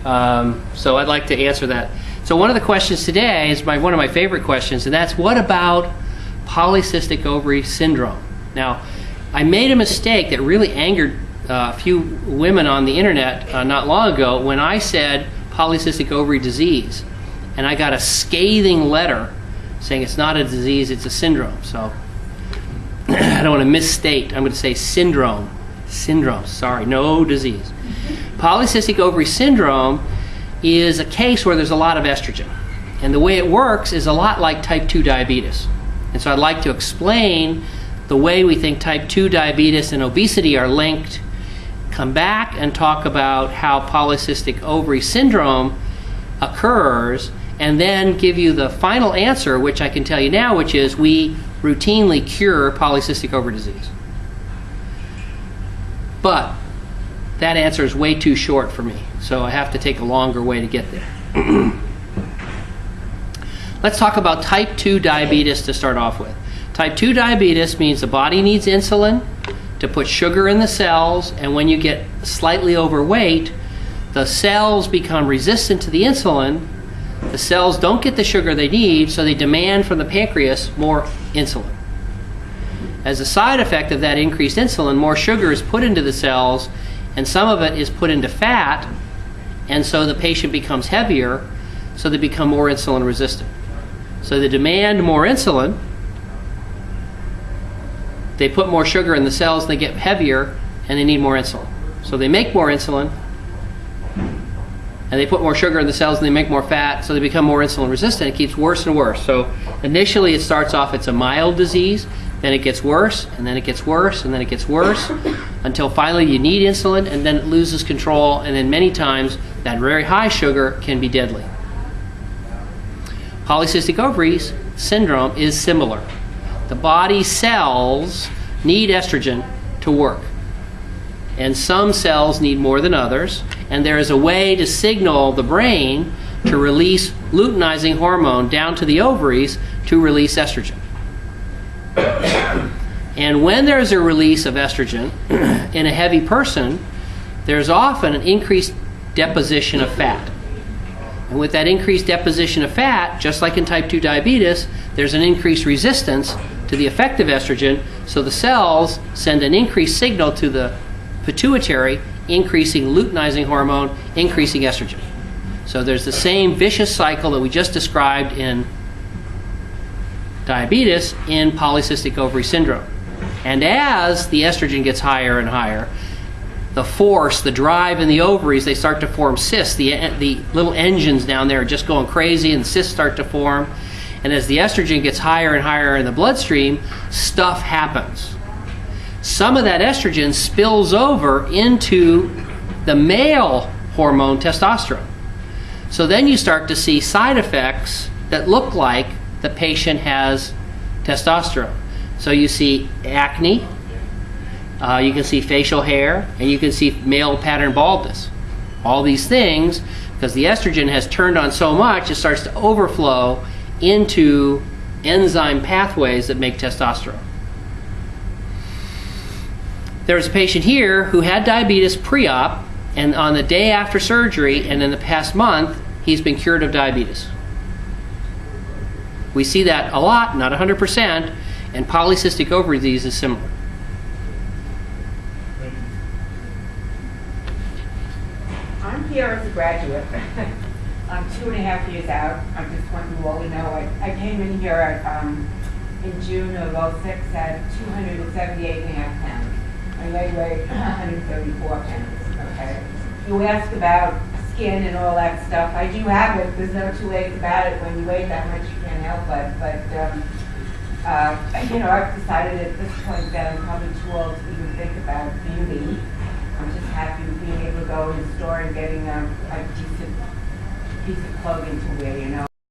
So I'd like to answer that. So one of the questions today is one of my favorite questions, and that's, what about polycystic ovary syndrome? Now, I made a mistake that really angered a few women on the internet not long ago when I said polycystic ovary disease, and I got a scathing letter saying it's not a disease, it's a syndrome. So I don't want to misstate. I'm going to say syndrome. Syndrome, sorry, no disease. Polycystic ovary syndrome is a case where there's a lot of estrogen. And the way it works is a lot like type 2 diabetes. And so I'd like to explain the way we think type 2 diabetes and obesity are linked, come back and talk about how polycystic ovary syndrome occurs, and then give you the final answer, which I can tell you now, which is we routinely cure polycystic ovary disease. But that answer is way too short for me, so I have to take a longer way to get there. Let's talk about type 2 diabetes to start off with. Type 2 diabetes means the body needs insulin to put sugar in the cells, and when you get slightly overweight, the cells become resistant to the insulin. The cells don't get the sugar they need, so they demand from the pancreas more insulin. As a side effect of that increased insulin, more sugar is put into the cells, and some of it is put into fat, and so the patient becomes heavier, so they become more insulin resistant. So they demand more insulin, they put more sugar in the cells, and they get heavier, and they need more insulin. So they make more insulin, and they put more sugar in the cells, and they make more fat, so they become more insulin resistant. It keeps worse and worse. So initially it starts off, it's a mild disease, then it gets worse, and then it gets worse, and then it gets worse, until finally you need insulin, and then it loses control, and then many times that very high sugar can be deadly. Polycystic ovaries syndrome is similar. The body cells need estrogen to work, and some cells need more than others, and there is a way to signal the brain to release luteinizing hormone down to the ovaries to release estrogen. And when there's a release of estrogen in a heavy person, there's often an increased deposition of fat. And with that increased deposition of fat, just like in type 2 diabetes, there's an increased resistance to the effect of estrogen, so the cells send an increased signal to the pituitary, increasing luteinizing hormone, increasing estrogen. So there's the same vicious cycle that we just described in diabetes in polycystic ovary syndrome. And as the estrogen gets higher and higher, the force, the drive in the ovaries, they start to form cysts. The little engines down there are just going crazy, and cysts start to form. And as the estrogen gets higher and higher in the bloodstream, stuff happens. Some of that estrogen spills over into the male hormone testosterone. So then you start to see side effects that look like the patient has testosterone. So you see acne, you can see facial hair, and you can see male pattern baldness. All these things, because the estrogen has turned on so much, it starts to overflow into enzyme pathways that make testosterone. There was a patient here who had diabetes pre-op, and on the day after surgery and in the past month, he's been cured of diabetes. We see that a lot, not 100%, and polycystic ovary disease is similar. I'm here as a graduate. I'm 2.5 years out. I just want you all to know I came in here in June of 06 at 278.5 pounds. I weigh 134 pounds, okay? You asked about skin and all that stuff. I do have it. There's no two ways about it. When you weigh that much, you can't help it. But, I've decided at this point that I'm probably too old to even think about beauty. I'm just happy being able to go in the store and getting a decent piece of clothing to wear,